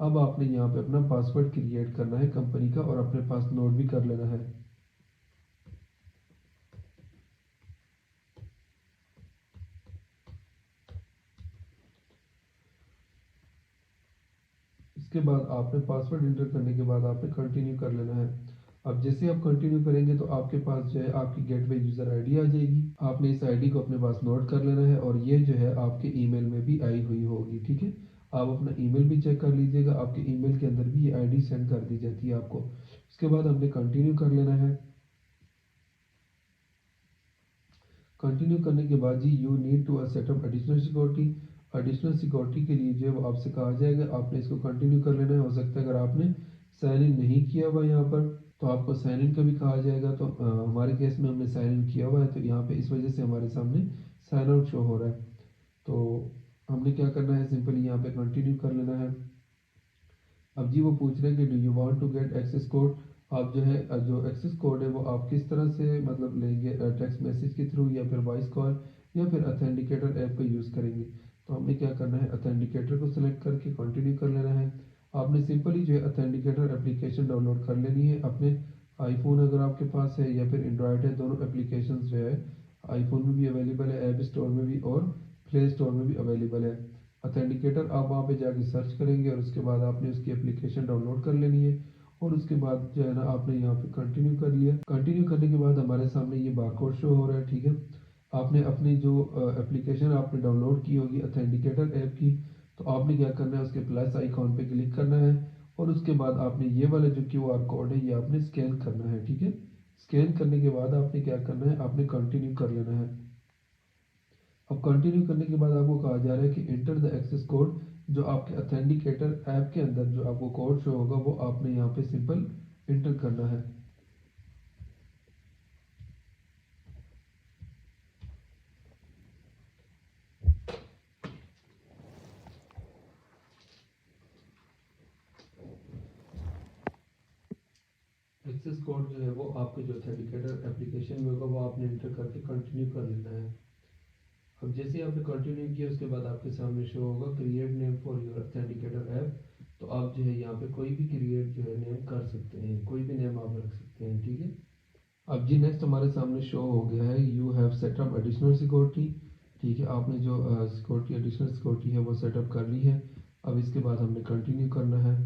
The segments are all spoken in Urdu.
اب آپ نے یہاں پہ اپنا پاسورڈ کریٹ کرنا ہے کمپنی کا اور اپنے پاس نوٹ بھی کر لینا ہے۔ اس کے بعد آپ نے پاسورڈ انٹر کرنے کے بعد آپ نے کنٹینیو کر لینا ہے۔ اب جیسے آپ کنٹینیو کریں گے تو آپ کے پاس جو ہے آپ کی gateway user I D آ جائے گی۔ آپ نے اس آئی ڈی کو اپنے پاس نوٹ کر لینا ہے اور یہ جو ہے آپ کے ای میل میں بھی آئی ہوئی ہوگی، ٹھیک ہے۔ آپ اپنا ای میل بھی چیک کر لیجئے گا، آپ کے ای میل کے اندر بھی یہ آئی ڈی سینڈ کر دی جاتی ہے آپ کو۔ اس کے بعد ہم نے کنٹینیو کر لینا ہے۔ کنٹینیو کرنے کے بعد جی you need to set up additional security, additional security کے لیے جو ہے آپ سے کہا جائے گا، آپ نے اس کو کنٹینیو کر لینا ہے۔ ہو سکتا ہے اگر آپ نے سائن ان نہیں کیا ہوا یہاں پر تو آپ کو سائن ان کا بھی کہا جائے گا، تو ہمارے کیس میں ہم نے سائن ان کیا ہوا ہے تو یہاں پہ اس وجہ سے ہمارے سامنے سائن آؤٹ شو ہو رہا ہے۔ تو ہم نے کیا کرنا ہے، سمپلی یہاں پہ کنٹینیو کر لینا ہے۔ اب جی وہ پوچھ رہے ہیں کہ do you want to get access code, آپ جو ہے جو ایکسیس کوڈ ہے وہ آپ کس طرح سے مطلب لیں گے، ٹیکسٹ میسیج کے تھرو یا پھر وائس کال یا پھر اتھینٹیکیٹر ایپ کا یوز کریں گے۔ تو ہم نے کیا کرنا ہے، اتھینٹیکیٹر کو سلیکٹ کر کے کنٹینیو کر لینا ہے۔ آپ نے سمپلی جو ہے اتھینٹیکیٹر اپلیکیشن ڈاؤن لوڈ کر لینی ہے اپنے آئی فون اگر آپ کے پاس ہے یا پھر اینڈرائڈ ہے، دونوں اپلیکیشنز جو ہے آئی فون میں بھی اویلیبل ہے، ایپ اسٹور میں بھی اور پلے اسٹور میں بھی اویلیبل ہے۔ اتھینٹیکیٹر آپ وہاں پہ جا کے سرچ کریں گے اور اس کے بعد آپ نے اس کی اپلیکیشن ڈاؤن لوڈ کر لینی ہے اور اس کے بعد جو ہے نا آپ نے یہاں پہ کنٹینیو کر لیا۔ کنٹینیو کرنے کے بعد ہمارے سامنے یہ بارکوڈ شو ہو رہا ہے، ٹھیک ہے۔ آپ نے اپنی جو اپلیکیشن آپ نے ڈاؤن لوڈ کی ہوگی اتھینٹیکیٹر ایپ کی، تو آپ نے کیا کرنا ہے، اس کے پلس آئیکن پہ کلک کرنا ہے اور اس کے بعد آپ نے یہ والا جو کیو آر کوڈ ہے یہ آپ نے اسکین کرنا ہے، ٹھیک ہے۔ اسکین کرنے کے بعد آپ نے کیا کرنا ہے، آپ نے کنٹینیو کر لینا ہے۔ اب کنٹینیو کرنے کے بعد آپ کو کہا جا رہا ہے کہ انٹر دا ایکسیس کوڈ، جو آپ کے اتھینٹیکیٹر ایپ کے اندر جو آپ کو کوڈ شو ہوگا وہ آپ نے یہاں پہ سمپل انٹر کرنا ہے۔ ایکسیس کوڈ جو ہے وہ آپ کے جو اتھینٹیکیٹر اپلیکیشن میں ہوگا وہ آپ نے انٹر کر کے کنٹینیو کر لینا ہے۔ اب جیسے آپ نے کنٹینیو کیا اس کے بعد آپ کے سامنے شو ہوگا create name for your authenticator app, تو آپ جو ہے یہاں پہ کوئی بھی کریٹ جو ہے نیم کر سکتے ہیں، کوئی بھی نیم آپ رکھ سکتے ہیں، ٹھیک ہے۔ اب جی نیکسٹ ہمارے سامنے شو ہو گیا ہے you have set up additional security, ٹھیک ہے۔ آپ نے جو سیکورٹی ایڈیشنل سیکورٹی ہے وہ سیٹ اپ کر لی ہے۔ اب اس کے بعد ہم نے کنٹینیو کرنا ہے۔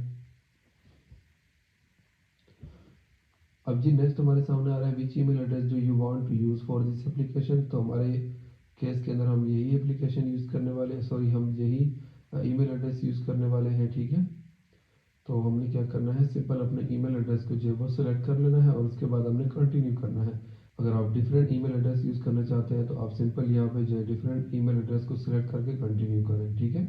اب جی نیکسٹ ہمارے سامنے آ رہا ہے which email address do you want to use for this application, تو ہمارے کیس کے اندر ہم یہی اپلیکیشن یوز کرنے والے ہیں، سوری ہم یہی ای میل ایڈریس یوز کرنے والے ہیں، ٹھیک ہے۔ تو ہم نے کیا کرنا ہے، سمپل اپنے ای میل ایڈریس کو جو ہے وہ سلیکٹ کر لینا ہے اور اس کے بعد ہم نے کنٹینیو کرنا ہے۔ اگر آپ ڈیفرنٹ ای میل ایڈریس یوز کرنا چاہتے ہیں تو آپ سمپل یہاں پہ جو ہے ڈیفرنٹ ای میل ایڈریس کو سلیکٹ کر کے کنٹینیو کریں، ٹھیک ہے۔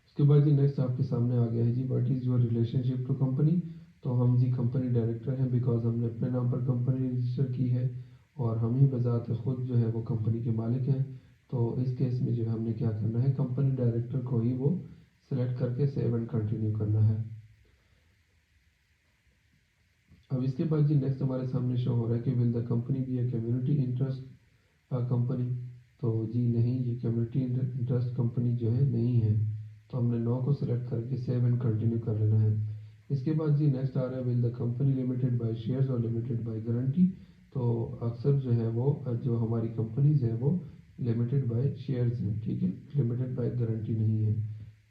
اس کے بعد جی نیکسٹ آپ کے سامنے آ گیا ہے جی what is your relationship to company, تو ہم جی کمپنی ڈائریکٹر ہیں بیکاز ہم نے اپنے نام پر کمپنی رجسٹر کی ہے اور ہم ہی بذات خود جو ہے وہ کمپنی کے مالک ہیں۔ تو اس کیس میں جو ہے ہم نے کیا کرنا ہے، کمپنی ڈائریکٹر کو ہی وہ سلیکٹ کر کے سیو اینڈ کنٹینیو کرنا ہے۔ اب اس کے بعد جی نیکسٹ ہمارے سامنے شو ہو رہا ہے کہ will the company be a community interest company, تو جی نہیں، یہ کمیونٹی انٹرسٹ کمپنی جو ہے نہیں ہے، تو ہم نے نو کو سلیکٹ کر کے سیو اینڈ کنٹینیو کر لینا ہے۔ اس کے بعد جی نیکسٹ آ رہا ہے will the company limited by shares اور لمیٹڈ بائی گارنٹی، تو اکثر جو ہے وہ جو ہماری کمپنیز ہیں وہ لمیٹڈ بائی شیئرز ہیں، ٹھیک ہے، لمیٹڈ بائی گارنٹی نہیں ہے،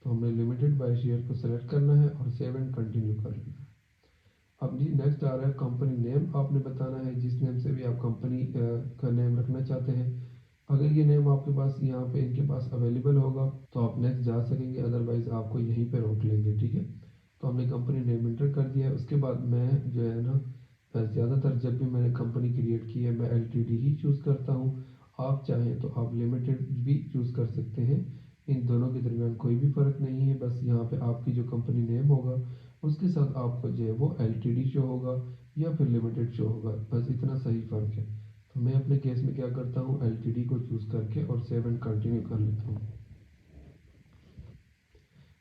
تو ہم نے لمیٹڈ بائی شیئر کو سلیکٹ کرنا ہے اور سیو اینڈ کنٹینیو کر لینا ہے۔ اب جی نیکسٹ آ رہا ہے کمپنی نیم، آپ نے بتانا ہے جس نیم سے بھی آپ کمپنی کا نیم رکھنا چاہتے ہیں۔ اگر یہ نیم آپ کے پاس یہاں پہ ان کے پاس اویلیبل ہوگا تو آپ نیکسٹ جا سکیں گے، ادروائز آپ کو یہیں پہ روک لیں گے، ٹھیک ہے۔ تو ہم نے کمپنی نیم انٹر کر دیا ہے۔ اس کے بعد میں جو ہے نا زیادہ تر جب بھی میں نے کمپنی کریٹ کی ہے میں ایل ٹی ڈی ہی چوز کرتا ہوں، آپ چاہیں تو آپ لمیٹڈ بھی چوز کر سکتے ہیں، ان دونوں کے درمیان کوئی بھی فرق نہیں ہے، بس یہاں پہ آپ کی جو کمپنی نیم ہوگا اس کے ساتھ آپ کو جو ہے وہ ایل ٹی ڈی شو ہوگا یا پھر لمیٹڈ شو ہوگا، بس اتنا صحیح فرق ہے۔ تو میں اپنے کیس میں کیا کرتا ہوں، ایل ٹی ڈی کو چوز کر کے اور سیو اینڈ کنٹینیو کر لیتا ہوں۔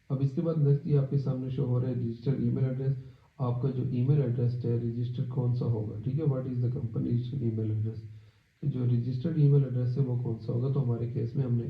اب اس کے بعد نیکسٹ یہ آپ کے سامنے شو ہو رہا ہے رجسٹر ای میل ایڈریس، آپ کا جو ای میل ایڈریس ہے رجسٹر کون سا ہوگا، ٹھیک ہے، what is the company register E mail address, جو رجسٹرڈ ای میل ایڈریس ہے وہ کون سا ہوگا، تو ہمارے کیس میں ہم نے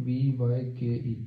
VYKE,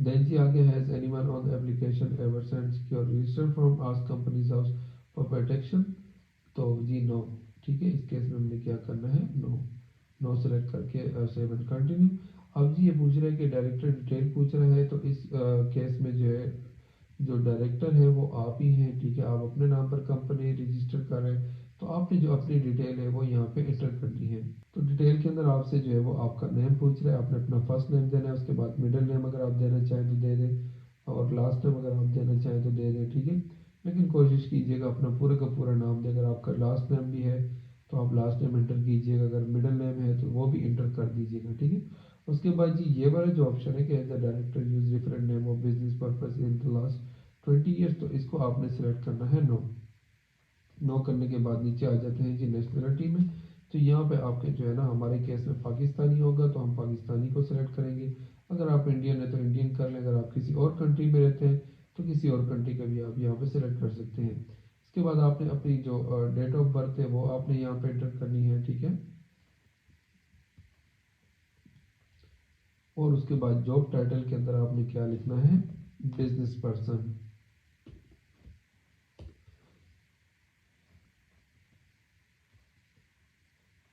دین جی آگے has any one on application ever send secure register from us companies house for protection, تو جی نو، ٹھیک ہے، اس کیس میں ہم نے کیا کرنا ہے، نو، نو سلیکٹ کر کے سیو اینڈ کنٹینیو۔ اب جی یہ پوچھ رہا ہے کہ ڈائریکٹر ڈیٹیل پوچھ رہا ہے، تو اس کیس میں جو ہے جو ڈائریکٹر ہے وہ آپ ہی ہیں، ٹھیک ہے، آپ اپنے نام پر کمپنی رجسٹر کر رہے ہیں، تو آپ نے جو اپنی ڈیٹیل ہے وہ یہاں پہ انٹر کرنی ہے۔ تو ڈیٹیل کے اندر آپ سے جو ہے وہ آپ کا نیم پوچھ رہا ہے، آپ نے اپنا فرسٹ نیم دینا ہے، اس کے بعد مڈل نیم اگر آپ دینا چاہیں تو دے دیں، اور لاسٹ نیم اگر آپ دینا چاہیں تو دے دیں، ٹھیک ہے، لیکن کوشش کیجیے گا اپنا پورے کا پورا نام دے۔ اگر آپ کا لاسٹ نیم بھی ہے تو آپ لاسٹ نیم انٹر کیجیے گا، اگر مڈل نیم ہے تو وہ بھی انٹر کر دیجیے گا، ٹھیک ہے۔ اس کے بعد جی یہ والا جو آپشن ہے کہ as a director use different name of business purpose in the last 20 years, تو اس کو آپ نے سلیکٹ کرنا ہے نو۔ نو کرنے کے بعد نیچے آ جاتے ہیں جی نیشنلٹی میں، تو یہاں پہ آپ کے جو ہے نا ہمارے کیس میں پاکستانی ہوگا تو ہم پاکستانی کو سلیکٹ کریں گے، اگر آپ انڈین ہیں تو انڈین کر لیں، اگر آپ کسی اور کنٹری میں رہتے ہیں تو کسی اور کنٹری کا بھی آپ یہاں پہ سلیکٹ کر سکتے ہیں۔ اس کے بعد آپ نے اپنی جو ڈیٹ آف برتھ ہے وہ آپ نے یہاں پہ انٹر کرنی ہے، ٹھیک ہے، اور اس کے بعد جاب ٹائٹل کے اندر آپ نے کیا لکھنا ہے، بزنس پرسن۔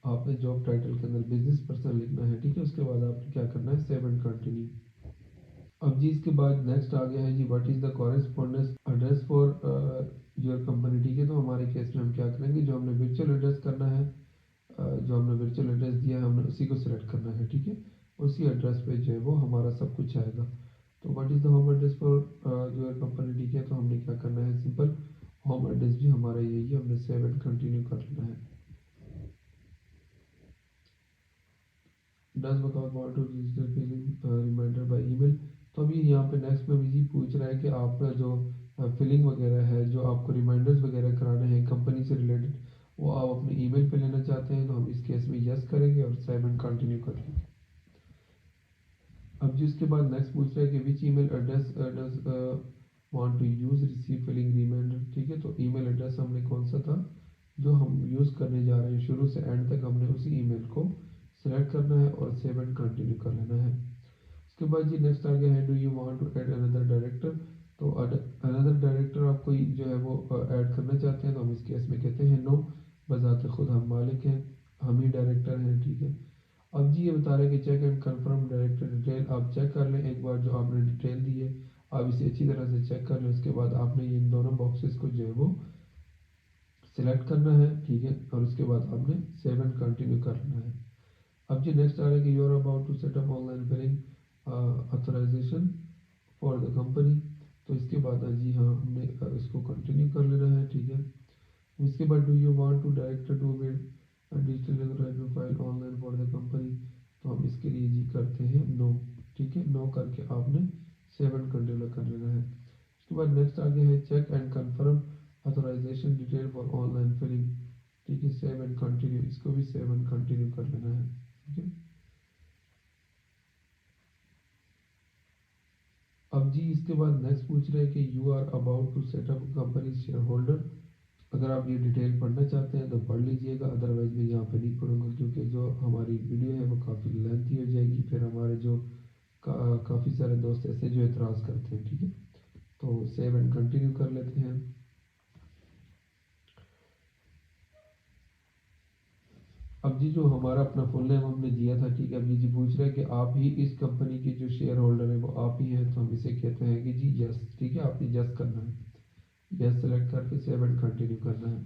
آپ نے جاب ٹائٹل کے اندر بزنس پرسن لکھنا ہے، ٹھیک ہے، اس کے بعد آپ نے کیا کرنا ہے، سیو اینڈ کنٹینیو۔ اب جی اس کے بعد نیکسٹ آ گیا ہے جی what is the correspondence address for your company, ٹھیک ہے، تو ہمارے کیس میں ہم کیا کریں گے، جو ہم نے ورچوئل ایڈریس کرنا ہے، جو ہم نے ورچوئل ایڈریس دیا ہے ہم نے اسی کو سلیکٹ کرنا ہے، ٹھیک ہے، اسی ایڈریس پہ جو ہے وہ ہمارا سب کچھ آئے گا۔ تو what is the home address for your company, ٹھیک ہے، تو ہم نے کیا کرنا ہے، سمپل ہوم ایڈریس بھی ہمارا یہی ہے، ہم نے سیو اینڈ کنٹینیو کر لینا ہے۔ ڈز وکاؤٹ want to register filing reminder by email, تو ابھی یہاں پہ نیکسٹ میں بھی پوچھ رہا ہے کہ آپ کا جو فلنگ وغیرہ ہے، جو آپ کو ریمائنڈرز وغیرہ کرانے ہیں کمپنی سے ریلیٹڈ، وہ آپ اپنے ای میل پہ لینا چاہتے ہیں، تو ہم اس کیس میں یس کریں گے اور سیو اینڈ کنٹینیو کر دیں گے۔ اب جی اس کے بعد نیکسٹ پوچھ رہا ہے کہ which email address does want to use receive filing reminder, ٹھیک ہے، تو ای میل ایڈریس ہم نے کون سا تھا جو ہم یوز کرنے جا رہے ہیں، شروع سے اینڈ تک ہم نے اسی ای میل کو سلیکٹ کرنا ہے اور سیو اینڈ کنٹینیو کر لینا ہے۔ اس کے بعد جی نیکسٹ آ گیا ہے do you want to add another director, تو اندر ڈائریکٹر آپ کوئی جو ہے وہ ایڈ کرنا چاہتے ہیں، تو ہم اس کیس میں کہتے ہیں نو، بذات خود ہم مالک ہیں، ہم ہی ڈائریکٹر ہیں، ٹھیک ہے۔ اب جی یہ بتا رہے ہیں کہ check and confirm director detail, آپ چیک کر لیں ایک بار جو آپ نے ڈیٹیل دی ہے، آپ اسے اچھی طرح سے چیک کر لیں، اس کے بعد آپ نے ان دونوں باکسز کو جو ہے وہ سلیکٹ کرنا ہے، ٹھیک ہے، اور اس کے بعد آپ نے سیو اینڈ کنٹینیو کر لینا ہے۔ اب جی نیکسٹ آ رہا ہے کہ you are about to set up online billing authorisation for the company, تو اس کے بعد جی ہاں ہم نے اس کو کنٹینیو کر لینا ہے، ٹھیک ہے۔ اس کے بعد do you want to director to build digital profile online for the company, تو ہم اس کے لیے جی کرتے ہیں نو، ٹھیک ہے، نو کر کے آپ نے سیو اینڈ کنٹینیو کر لینا ہے۔ اس کے بعد نیکسٹ آ گیا ہے check and confirm authorisation detail for on line filling, ٹھیک ہے، سیو اینڈ کنٹینیو، اس کو بھی سیو اینڈ کنٹینیو کر لینا ہے، ٹھیک ہے۔ اب جی اس کے بعد نیکسٹ پوچھ رہے ہیں کہ you are about to set up company shareholder, اگر آپ یہ ڈیٹیل پڑھنا چاہتے ہیں تو پڑھ لیجئے گا، ادروائز میں یہاں پہ نہیں پڑھوں گا کیونکہ جو ہماری ویڈیو ہے وہ کافی لینتھی ہو جائے گی، پھر ہمارے جو کافی سارے دوست ایسے جو اعتراض کرتے ہیں، ٹھیک ہے، تو سیو اینڈ کنٹینیو کر لیتے ہیں۔ اب جی جو ہمارا اپنا فل نیم ہم نے دیا تھا، ٹھیک ہے، اب یہ جی پوچھ رہے ہیں کہ آپ ہی اس کمپنی کے جو شیئر ہولڈر ہیں وہ آپ ہی ہیں، تو ہم اسے کہتے ہیں کہ جی یس، ٹھیک ہے، آپ نے یس کرنا ہے، یس سلیکٹ کر کے سیو اینڈ کنٹینیو کرنا ہے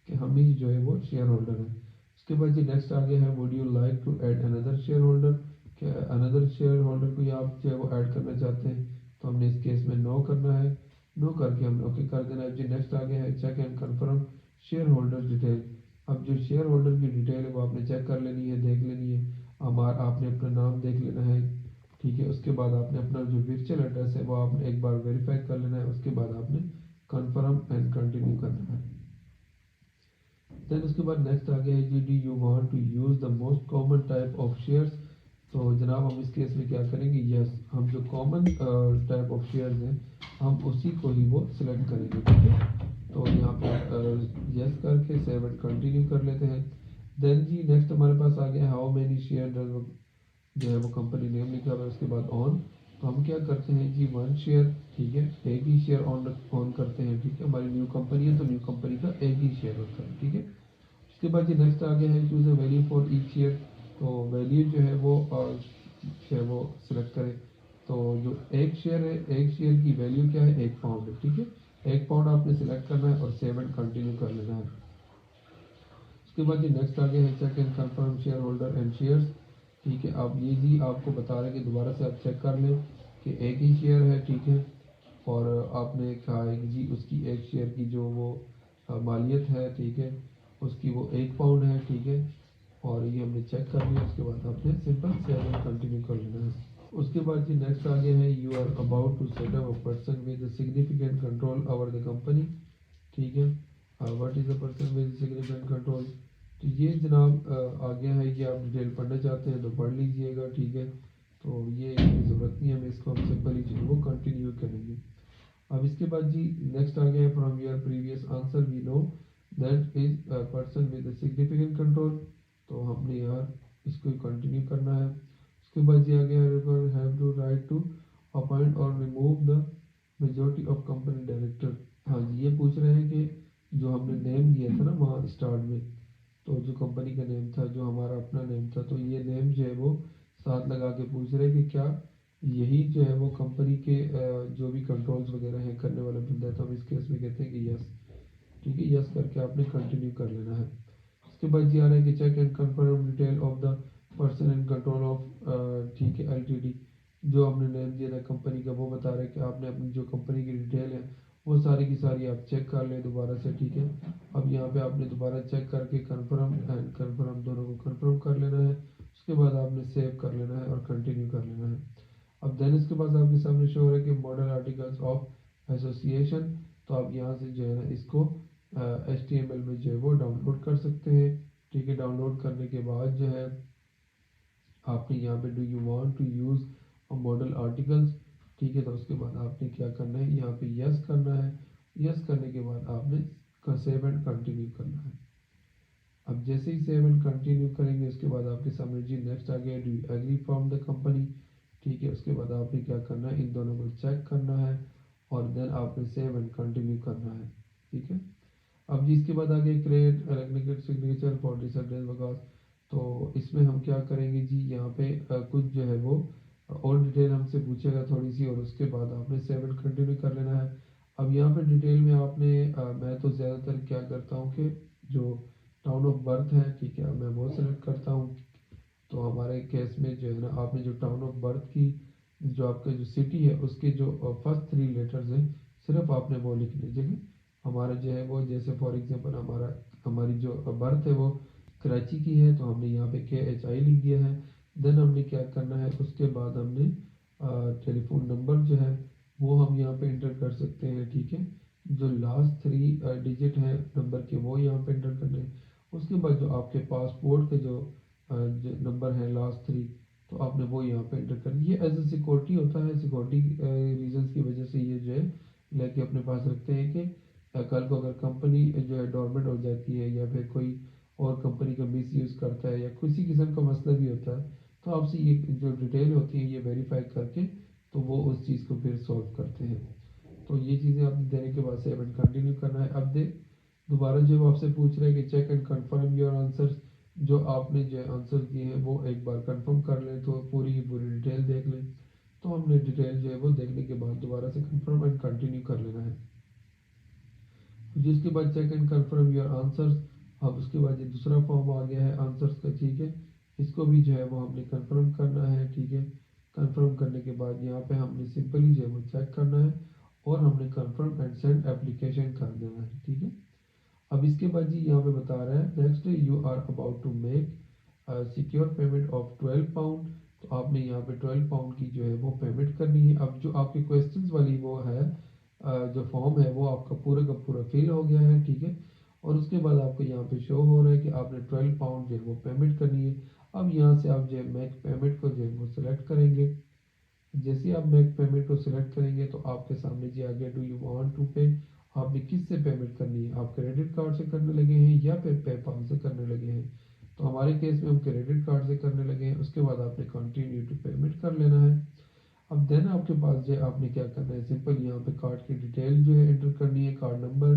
کہ ہم ہی جو ہے وہ شیئر ہولڈر ہیں۔ اس کے بعد جی نیکسٹ آ گیا ہے would you like to add another shareholder, کہ اندر شیئر ہولڈر کو آپ جو ہے وہ ایڈ کرنا چاہتے ہیں، تو ہم نے اس کیس میں نو کرنا ہے، نو کر کے ہم نے اوکے کر دینا ہے۔ جی نیکسٹ آ گیا ہے check and confirm share holder detail, اب جو شیئر ہولڈر کی ڈیٹیل ہے وہ آپ نے چیک کر لینی ہے، دیکھ لینی ہے، آپ نے اپنا نام دیکھ لینا ہے، ٹھیک ہے، اس کے بعد آپ نے اپنا جو ورچوئل ایڈریس ہے وہ آپ نے ایک بار ویریفائی کر لینا ہے، اس کے بعد آپ نے کنفرم اینڈ کنٹینیو کرنا ہے۔ دین اس کے بعد نیکسٹ آ گیا ہے جی do you want to use the most common type of shares, تو جناب ہم اس کیس میں کیا کریں گے، یس، ہم جو کامن ٹائپ آف شیئرز ہیں ہم اسی کو ہی وہ سلیکٹ کریں گے، ٹھیک ہے، تو یہاں پر یس کر کے سیو اینڈ کنٹینیو کر لیتے ہیں۔ دین جی نیکسٹ ہمارے پاس آ گیا ہاؤ مینی شیئر جو ہے وہ کمپنی نیم لکھا ہوا ہے، اس کے بعد آن، تو ہم کیا کرتے ہیں جی 1 شیئر، ٹھیک ہے، ایک ہی شیئر آن کرتے ہیں، ٹھیک ہے، ہماری نیو کمپنی ہے تو نیو کمپنی کا ایک ہی شیئر ہوتا ہے، ٹھیک ہے۔ اس کے بعد یہ نیکسٹ آگے ہے choose a value for each share, تو ویلیو جو ہے وہ سلیکٹ کریں۔ تو جو ایک شیئر ہے، ایک شیئر کی ویلیو کیا ہے، 1 پاؤنڈ ہے، ٹھیک ہے، 1 پاؤنڈ آپ نے سلیکٹ کرنا ہے اور سیو اینڈ کنٹینیو کر لینا ہے۔ اس کے بعد یہ نیکسٹ آگے ہے check and confirm share holder and shares, ٹھیک ہے، اب یہ جی آپ کو بتا رہے ہیں کہ دوبارہ سے آپ چیک کر لیں کہ ایک ہی شیئر ہے، ٹھیک ہے، اور آپ نے کہا ہے کہ جی اس کی ایک شیئر کی جو وہ مالیت ہے، ٹھیک ہے، اس کی وہ 1 پاؤنڈ ہے، ٹھیک ہے، اور یہ ہم نے چیک کر لیا۔ اس کے بعد آپ نے سمپل سیو اینڈ کنٹینیو کر لینا ہے۔ اس کے بعد جی نیکسٹ آگے ہے you are about to set up a person with significant control over the company, ٹھیک ہے، what is a person with significant control, تو یہ جناب آگے ہے، یہ آپ ڈیٹیل پڑھنا چاہتے ہیں تو پڑھ لیجئے گا، ٹھیک ہے، تو یہ ضرورت نہیں ہے، ہمیں اس کو ہم سمپل ہی جو وہ کنٹینیو کریں گے۔ اب اس کے بعد جی نیکسٹ آ گیا ہے from your previous answer we know that is person with a significant control, تو ہم نے یہاں اس کو کنٹینیو کرنا ہے۔ اس کے بعد جی آ گیا have to right to appoint or remove the majority of company director, ہاں جی یہ پوچھ رہے ہیں کہ جو ہم نے نیم دیا تھا نا وہاں اسٹارٹ میں، تو جو کمپنی کا نیم تھا، جو ہمارا اپنا نیم تھا، تو یہ نیم جو ہے وہ ساتھ لگا کے پوچھ رہے کہ کیا یہی جو ہے وہ کمپنی کے جو بھی کنٹرولز وغیرہ ہیں کرنے والا بندہ ہے، تو ہم اس کیس میں کہتے ہیں کہ یس، ٹھیک ہے، یس کر کے آپ نے کنٹینیو کر لینا ہے۔ اس کے بعد جی آ رہا ہے کہ check and confirm detail of the person in control of, ٹھیک ہے، ایل ٹی ڈی، جو ہم نے نیم دیا تھا کمپنی کا وہ بتا رہا ہے کہ آپ نے اپنی جو کمپنی کی ڈیٹیل ہے وہ ساری کی ساری آپ چیک کر لیں دوبارہ سے، ٹھیک ہے۔ اب یہاں پہ آپ نے دوبارہ چیک کر کے کنفرم اینڈ کنفرم دونوں کو کنفرم کر لینا ہے۔ اس کے بعد آپ نے سیو کر لینا ہے اور کنٹینیو کر لینا ہے۔ اب دین اس کے بعد آپ کے سامنے شو ہو رہا ہے کہ ماڈل آرٹیکلس آف ایسوسیشن، تو آپ یہاں سے جو ہے نا اس کو HTML میں جو ہے وہ ڈاؤن لوڈ کر سکتے ہیں، ٹھیک ہے۔ ڈاؤن لوڈ کرنے کے بعد جو ہے آپ نے یہاں پہ do you want to use model articles, ٹھیک ہے، تو اس کے بعد آپ نے کیا کرنا ہے، یہاں پہ یس کرنا ہے۔ یس کرنے کے بعد آپ نے سیو اینڈ کنٹینیو کرنا ہے۔ اب جیسے ہی سیو اینڈ کنٹینیو کریں گے اس کے بعد آپ کے سامنے جی نیکسٹ آ گیا do you agree from the company, ٹھیک ہے۔ اس کے بعد آپ نے کیا کرنا ہے، ان دونوں کو چیک کرنا ہے اور دین آپ نے سیو اینڈ کنٹینیو کرنا ہے، ٹھیک ہے۔ اب جی اس کے بعد آگے کریٹ الیکٹرانک سگنیچر فار ڈسرٹیس وغیرہ، تو اس میں ہم کیا کریں گے جی یہاں پہ کچھ جو ہے وہ اور ڈیٹیل ہم سے پوچھے گا تھوڑی سی، اور اس کے بعد آپ نے سیو اینڈ کنٹینیو کر لینا ہے۔ اب یہاں پہ ڈیٹیل میں آپ نے میں تو زیادہ تر کیا کرتا ہوں کہ جو ٹاؤن آف برتھ ہے، ٹھیک ہے، میں وہ سلیکٹ کرتا ہوں، تو ہمارے کیس میں جو ہے نا آپ نے جو ٹاؤن آف برتھ کی جو آپ کا جو سٹی ہے اس کے جو فرسٹ 3 لیٹرز ہیں صرف آپ نے وہ لکھ لیجیے گا۔ ہمارا جو ہے وہ جیسے فار ایگزامپل ہماری جو برتھ ہے وہ کراچی کی ہے، تو ہم نے یہاں پہ KHI لکھ دیا ہے۔ دین ہم نے کیا کرنا ہے، اس کے بعد ہم نے ٹیلی فون نمبر جو ہے وہ ہم یہاں پہ انٹر کر سکتے ہیں، ٹھیک ہے، جو لاسٹ 3 ڈیجٹ ہیں نمبر کے وہ یہاں پہ انٹر کرنے ہیں۔ اس کے بعد جو آپ کے پاسپورٹ کے جو نمبر ہے لاسٹ 3، تو آپ نے وہ یہاں پہ انٹر کرنا۔ یہ ایز اے سیکورٹی ہوتا ہے، سیکورٹی ریزنس کی وجہ سے یہ جو ہے لے کے اپنے پاس رکھتے ہیں کہ کل کو اگر کمپنی جو ہے ڈورمنٹ ہو جاتی ہے یا پھر کوئی اور کمپنی کا مس یوز کرتا ہے یا کسی قسم کا مسئلہ بھی ہوتا ہے تو آپ سے یہ جو ڈیٹیل ہوتی ہے یہ ویریفائی کر کے تو وہ اس چیز کو پھر سولو کرتے ہیں۔ تو یہ چیزیں آپ دینے کے بعد سیو اینڈ کنٹینیو کرنا ہے۔ اب دوبارہ جو آپ سے پوچھ رہے ہیں کہ check and confirm your answers, جو آپ نے جو آنسر دیے ہیں وہ ایک بار کنفرم کر لیں، تو پوری ڈیٹیل دیکھ لیں، تو ہم نے ڈیٹیل جو ہے وہ دیکھنے کے بعد دوبارہ سے کنفرم اینڈ کنٹینیو کر لینا ہے۔ جس کے بعد check and confirm your answers, اب اس کے بعد یہ دوسرا فارم آ گیا ہے آنسرس کا، ٹھیک ہے، اس کو بھی جو ہے وہ ہم نے کنفرم کرنا ہے، ٹھیک ہے۔ کنفرم کرنے کے بعد یہاں پہ ہم نے سمپلی جو ہے وہ چیک کرنا ہے اور ہم نے کنفرم اینڈ سینڈ اپلیکیشن کر دینا ہے، ٹھیک ہے۔ اب اس کے بعد جی یہاں پہ بتا رہا ہے next you are about to make secure payment of 12 pound, تو آپ نے یہاں پہ 12 پاؤنڈ کی جو ہے وہ پیمنٹ کرنی ہے۔ اب جو آپ کے کویسچنز والی وہ ہے جو فارم ہے وہ آپ کا پورا فل ہو گیا ہے، ٹھیک ہے، اور اس کے بعد آپ کو یہاں پہ شو ہو رہا ہے کہ آپ نے 12 پاؤنڈ جو ہے وہ پیمنٹ کرنی ہے۔ اب یہاں سے آپ جو ہے میک پیمنٹ کو جو ہے وہ سلیکٹ کریں گے۔ جیسے آپ میک پیمنٹ کو سلیکٹ کریں گے تو آپ کے سامنے جی آگے do you want to pay, آپ نے کس سے پیمنٹ کرنی ہے، آپ کریڈٹ کارڈ سے کرنے لگے ہیں یا پھر پے پال سے کرنے لگے ہیں، تو ہمارے کیس میں ہم کریڈٹ کارڈ سے کرنے لگے ہیں۔ اس کے بعد آپ نے کنٹینیو ٹو پیمنٹ کر لینا ہے۔ اب دین آپ کے پاس جو ہے آپ نے کیا کرنا ہے، سمپل یہاں پہ کارڈ کی ڈیٹیل جو ہے انٹر کرنی ہے، کارڈ نمبر،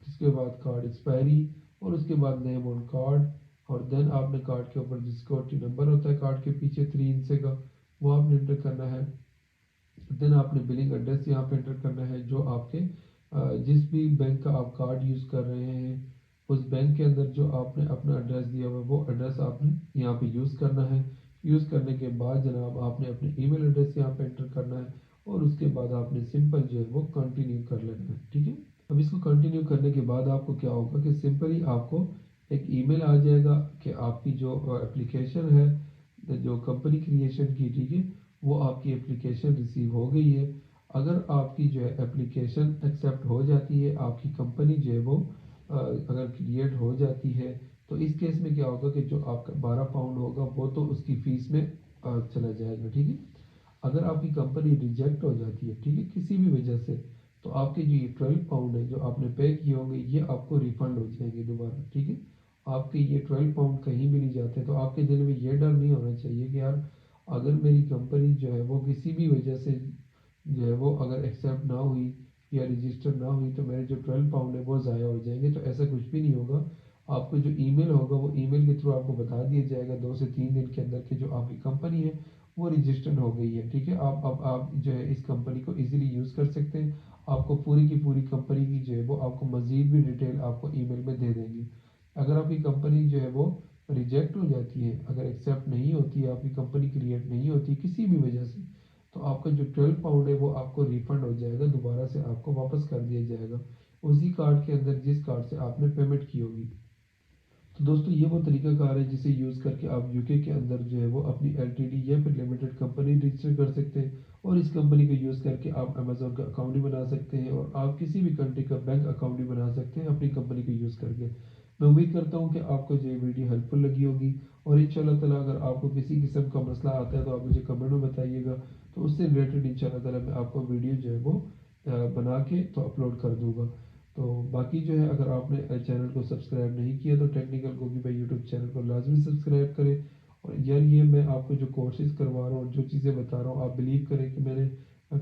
اس کے بعد کارڈ ایکسپائری، اور اس کے بعد نیم آن کارڈ، اور دین آپ نے کارڈ کے اوپر جو سیکورٹی نمبر ہوتا ہے کارڈ کے پیچھے 3 ہندسے کا، وہ آپ نے انٹر کرنا ہے۔ دین آپ نے بلنگ ایڈریس یہاں پہ انٹر کرنا ہے، جو آپ کے جس بھی بینک کا آپ کارڈ یوز کر رہے ہیں اس بینک کے اندر جو آپ نے اپنا ایڈریس دیا ہوا ہے وہ ایڈریس آپ نے یہاں پہ یوز کرنا ہے۔ یوز کرنے کے بعد جناب آپ نے اپنے ای میل ایڈریس یہاں پہ انٹر کرنا ہے، اور اس کے بعد آپ نے سمپل جو ہے وہ کنٹینیو کر لینا ہے، ٹھیک ہے۔ اب اس کو کنٹینیو کرنے کے بعد آپ کو کیا ہوگا کہ سمپلی آپ کو ایک ای میل آ جائے گا کہ آپ کی جو اپلیکیشن ہے جو کمپنی کریشن کی، ٹھیک ہے، وہ آپ کی اپلیکیشن ریسیو ہو گئی ہے۔ اگر آپ کی جو ہے اپلیکیشن ایکسیپٹ ہو جاتی ہے، آپ کی کمپنی جو ہے وہ اگر کریٹ ہو جاتی ہے، تو اس کیس میں کیا ہوگا کہ جو آپ کا 12 پاؤنڈ ہوگا وہ تو اس کی فیس میں چلا جائے گا، ٹھیک ہے۔ اگر آپ کی کمپنی ریجیکٹ ہو جاتی ہے، ٹھیک ہے، کسی بھی وجہ سے، تو آپ کے جو یہ 12 پاؤنڈ ہے جو آپ نے پے کیے ہوں گے یہ آپ کو ریفنڈ ہو جائیں گے دوبارہ، ٹھیک ہے۔ آپ کے یہ 12 پاؤنڈ کہیں بھی نہیں جاتے، تو آپ کے دل میں یہ ڈر نہیں ہونا چاہیے کہ یار اگر میری کمپنی جو ہے وہ کسی بھی وجہ سے جو ہے وہ اگر ایکسیپٹ نہ ہوئی یا رجسٹر نہ ہوئی تو میرے جو 12 پاؤنڈ ہے وہ ضائع ہو جائیں گے، تو ایسا کچھ بھی نہیں ہوگا۔ آپ کو جو ای میل ہوگا وہ ای میل کے تھرو آپ کو بتا دیا جائے گا 2 سے 3 دن کے اندر کہ جو آپ کی کمپنی ہے وہ رجسٹرڈ ہو گئی ہے، ٹھیک ہے۔ آپ جو ہے اس کمپنی کو ایزیلی یوز کر سکتے ہیں۔ آپ کو پوری کی پوری کمپنی کی جو ہے وہ آپ کو مزید بھی ڈیٹیل آپ کو ای میل میں دے دیں گے۔ اگر آپ کی کمپنی جو ہے وہ ریجیکٹ ہو جاتی ہے، اگر ایکسیپٹ نہیں ہوتی ہے، آپ کی کمپنی کریٹ نہیں ہوتی کسی بھی وجہ سے، تو آپ کا جو 12 پاؤنڈ ہے وہ آپ کو ریفنڈ ہو جائے گا، دوبارہ سے آپ کو واپس کر دیا جائے گا اسی کارڈ کے اندر جس کارڈ سے آپ نے پیمنٹ کی ہوگی۔ تو دوستو یہ وہ طریقہ کار ہے جسے یوز کر کے آپ یوکے کے اندر جو ہے وہ اپنی ایل ٹی ڈی یا پھر لمیٹڈ کمپنی رجسٹر کر سکتے ہیں، اور اس کمپنی کو یوز کر کے آپ امیزون کا اکاؤنٹ بھی بنا سکتے ہیں، اور آپ کسی بھی کنٹری کا بینک اکاؤنٹ بھی بنا سکتے ہیں اپنی کمپنی کو یوز کر کے۔ میں امید کرتا ہوں کہ آپ کو جو یہ ویڈیو ہیلپ فل لگی ہوگی، اور ان شاء اللہ تعالیٰ اگر آپ کو کسی قسم کا مسئلہ آتا ہے تو آپ مجھے کمنٹ میں بتائیے گا، تو اس سے ریلیٹڈ ان شاء اللہ تعالیٰ میں آپ کو ویڈیو جو ہے وہ بنا کے تو اپلوڈ کر دوں گا۔ تو باقی جو ہے اگر آپ نے چینل کو سبسکرائب نہیں کیا تو ٹیکنیکل گوگی بھائی یوٹیوب چینل کو لازمی سبسکرائب کریں، اور یار یہ میں آپ کو جو کورسز کروا رہا ہوں، جو چیزیں بتا رہا ہوں، آپ بلیو کریں کہ میں نے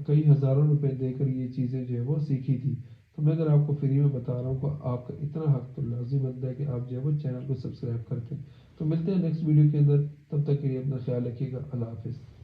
کئی ہزاروں روپے دے کر یہ چیزیں جو ہے وہ سیکھی تھی، تو میں اگر آپ کو فری میں بتا رہا ہوں کہ آپ کا اتنا حق تو لازمی بنتا ہے کہ آپ جو ہے وہ چینل کو سبسکرائب کرتے ہیں۔ تو ملتے ہیں نیکسٹ ویڈیو کے اندر، تب تک کے لیے اپنا خیال رکھیے گا، اللہ حافظ۔